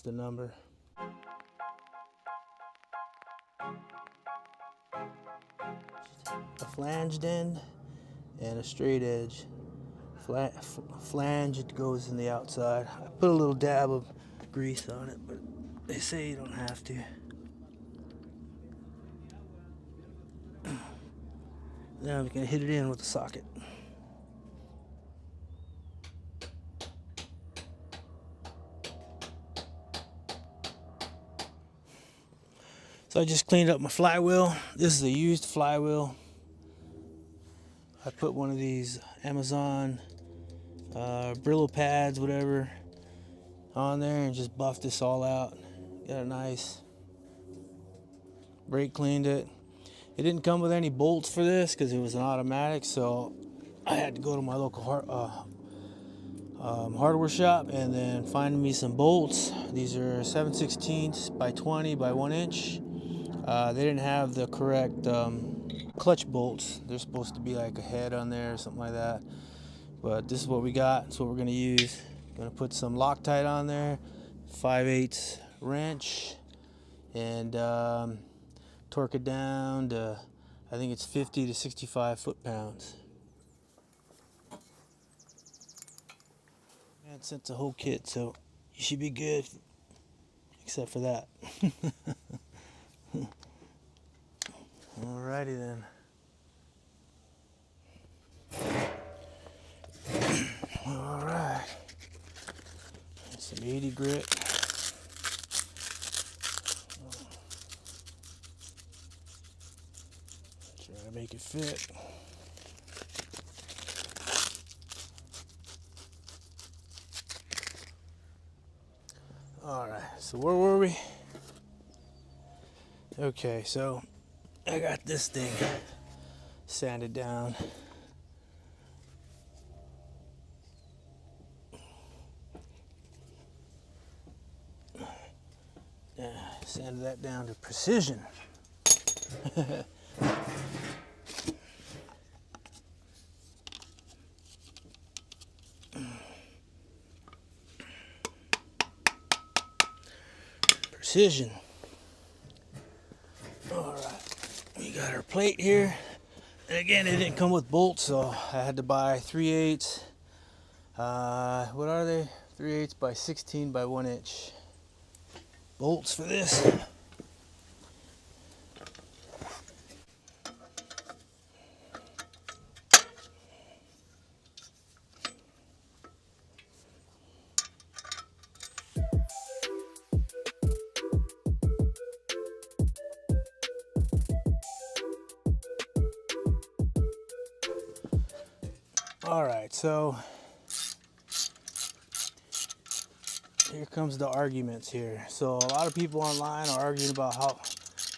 the number. A flanged end and a straight edge. Flange, it goes in the outside. I put a little dab of grease on it, but they say you don't have to. Now I'm gonna hit it in with the socket. So I just cleaned up my flywheel. This is a used flywheel. I put one of these Amazon Brillo pads, whatever, on there and just buffed this all out. Got a nice brake cleaned it. It didn't come with any bolts for this because it was an automatic, so I had to go to my local hardware shop and then find me some bolts. These are 7/16 by 20 by 1 inch. They didn't have the correct clutch bolts. They're supposed to be like a head on there or something like that. But this is what we got. It's what we're gonna use. Gonna put some Loctite on there, 5/8 wrench, and torque it down to, I think it's 50 to 65 foot-pounds. And sent the whole kit, so you should be good, except for that. Alrighty then. Alright. Some 80 grit. Try to make it fit. Alright, so where were we? Okay, so I got this thing sanded down. Sanded that down to precision. Precision. All right, we got our plate here. And again, it didn't come with bolts, so I had to buy 3/8. What are they? 3/8 by 16 by 1 inch bolts for this. All right, so here comes the arguments here. So a lot of people online are arguing about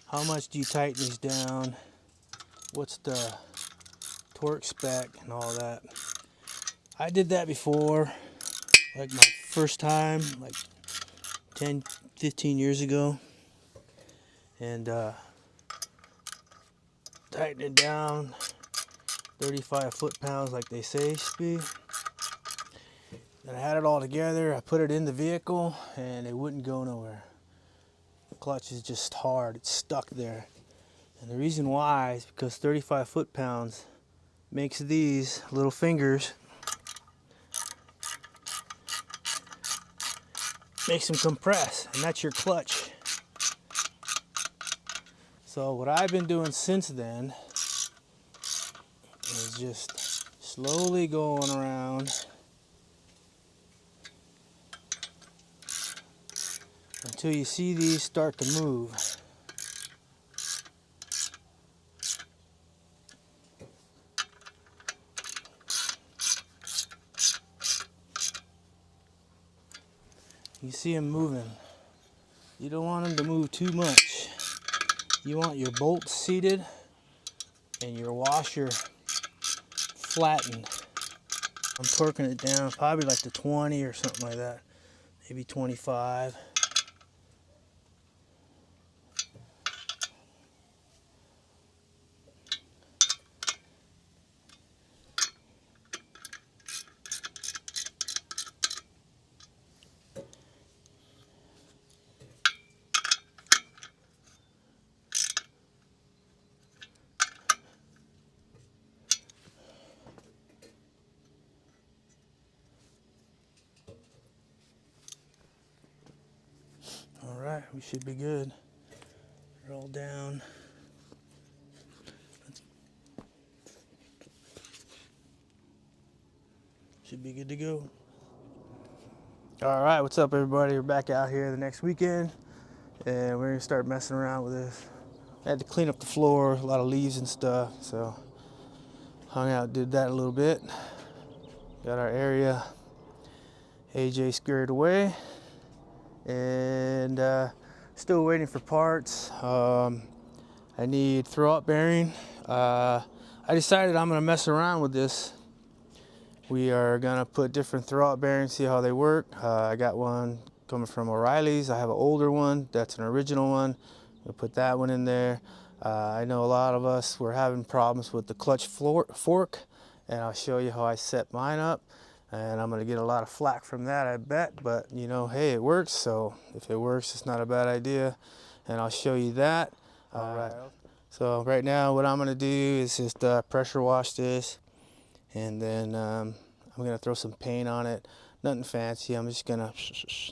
how much do you tighten these down, what's the torque spec and all that. I did that before, like my first time, like 10, 15 years ago, and tighten it down 35 foot-pounds like they say it should be. Then I had it all together, I put it in the vehicle, and it wouldn't go nowhere. The clutch is just hard, it's stuck there. And the reason why is because 35 foot-pounds makes these little fingers, makes them compress, and that's your clutch. So what I've been doing since then is just slowly going around until you see these start to move. You see them moving. You don't want them to move too much. You want your bolts seated and your washer flattened. I'm torquing it down probably like to 20 or something like that. Maybe 25. we should be good. Roll down. Should be good to go. All right, what's up, everybody? We're back out here the next weekend, and we're gonna start messing around with this. I had to clean up the floor, a lot of leaves and stuff, so hung out, did that a little bit. Got our area AJ squared away, and still waiting for parts. I need throw-up bearing. I decided I'm gonna mess around with this. We are gonna put different throw-up bearings, see how they work. I got one coming from O'Reilly's. I have an older one, that's an original one. I'll put that one in there. I know a lot of us were having problems with the clutch fork, and I'll show you how I set mine up. And I'm gonna get a lot of flack from that, I bet, but you know, hey, it works, so if it works, it's not a bad idea. And I'll show you that. All right. So right now, what I'm gonna do is just pressure wash this. And then I'm gonna throw some paint on it. Nothing fancy. I'm just gonna,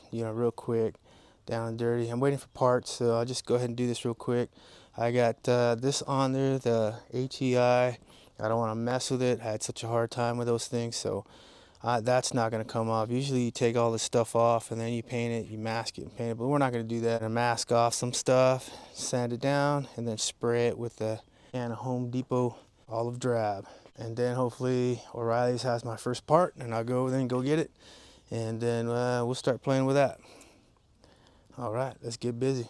you know, real quick, down and dirty. I'm waiting for parts, so I'll just go ahead and do this real quick. I got this on there, the HEI. I don't want to mess with it. I had such a hard time with those things, so that's not gonna come off. Usually you take all this stuff off and then you paint it, you mask it and paint it, but we're not gonna do that. I mask off some stuff, sand it down, and then spray it with the can of Home Depot olive drab. And then hopefully O'Reilly's has my first part, and I'll go over there and go get it. And then we'll start playing with that. All right, let's get busy.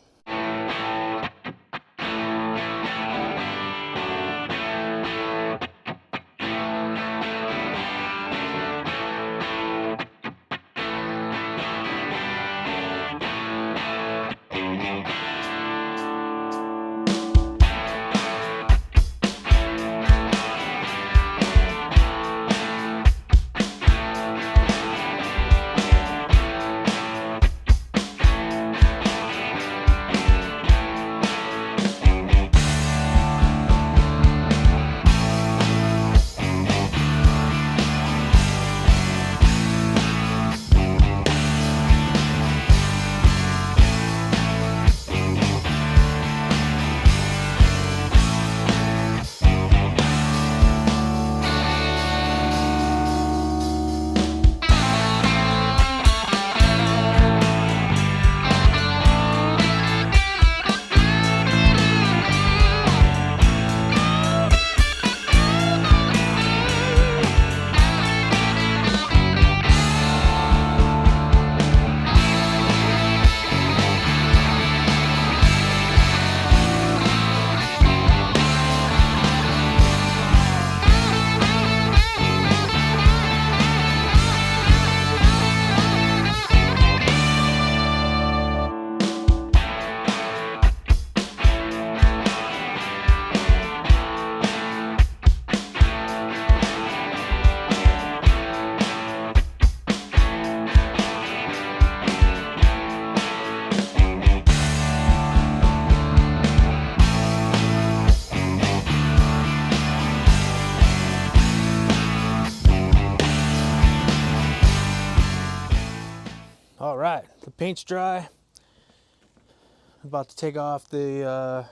All right, the paint's dry. I'm about to take off the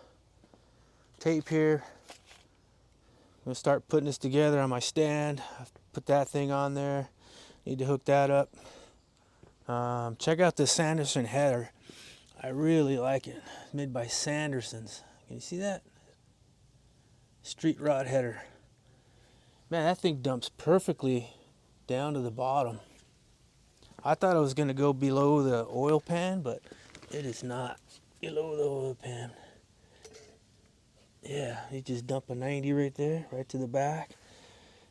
tape here. I'm gonna start putting this together on my stand. I've put that thing on there. Need to hook that up. Check out this Sanderson header. I really like it. It's made by Sandersons. Can you see that? Street rod header. Man, that thing dumps perfectly down to the bottom. I thought it was going to go below the oil pan, but it is not below the oil pan. Yeah, you just dump a 90 right there, right to the back.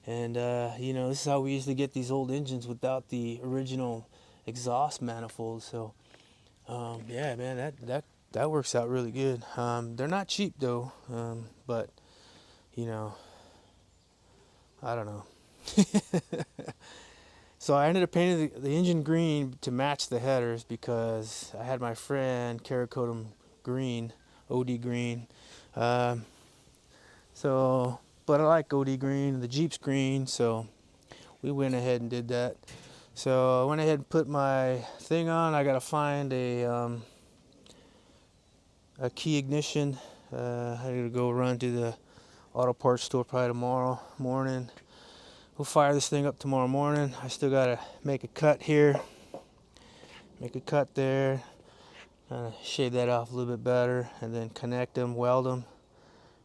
And, you know, this is how we used to get these old engines without the original exhaust manifold. So, yeah, man, that works out really good. They're not cheap, though, but, you know, I don't know. So I ended up painting the engine green to match the headers because I had my friend Cerakote them green, OD green. So, but I like OD green, the Jeep's green, so we went ahead and did that. So I went ahead and put my thing on. I gotta find a a key ignition. I gotta go run to the auto parts store probably tomorrow morning. We'll fire this thing up tomorrow morning. I still gotta make a cut here, make a cut there, shave that off a little bit better, and then connect them, weld them,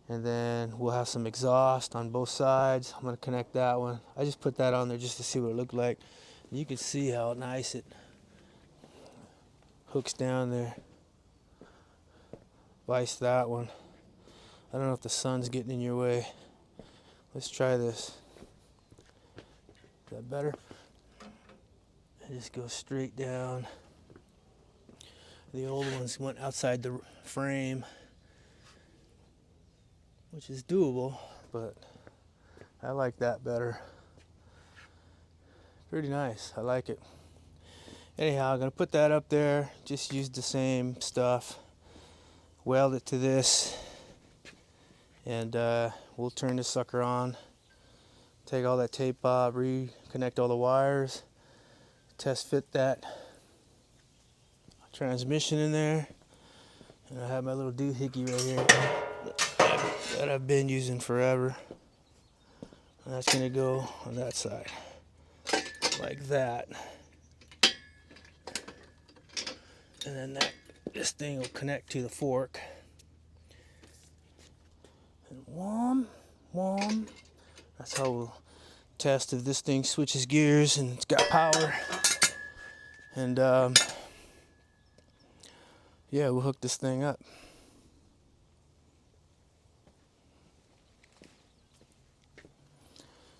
and then we'll have some exhaust on both sides. I'm gonna connect that one. I just put that on there just to see what it looked like. You can see how nice it hooks down there. Vice that one. I don't know if the sun's getting in your way. Let's try this. Is that better? I just go straight down. The old ones went outside the frame, which is doable, but I like that better. Pretty nice. I like it. Anyhow, I'm gonna put that up there. Just use the same stuff. Weld it to this, and we'll turn this sucker on. Take all that tape off, reconnect all the wires, test fit that transmission in there, and I have my little doohickey right here that I've been using forever. And that's gonna go on that side, like that. And then this thing will connect to the fork. And whom. That's how we'll test if this thing switches gears and it's got power. And yeah, we'll hook this thing up.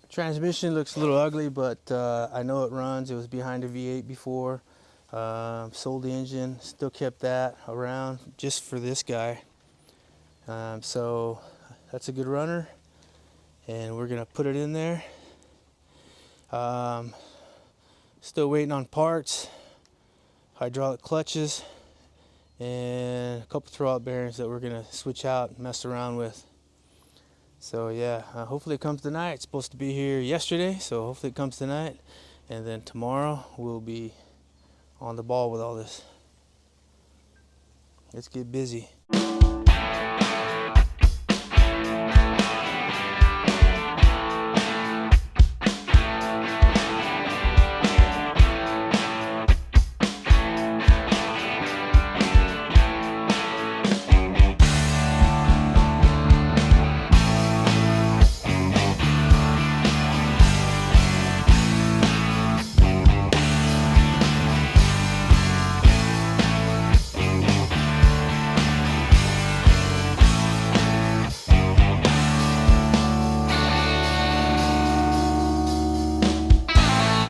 Transmission looks a little ugly, but I know it runs. It was behind a V8 before. Sold the engine, still kept that around just for this guy. So that's a good runner, and we're gonna put it in there. Still waiting on parts, hydraulic clutches, and a couple throwout bearings that we're gonna switch out and mess around with. So yeah, hopefully it comes tonight. It's supposed to be here yesterday, so hopefully it comes tonight, and then tomorrow we'll be on the ball with all this. Let's get busy.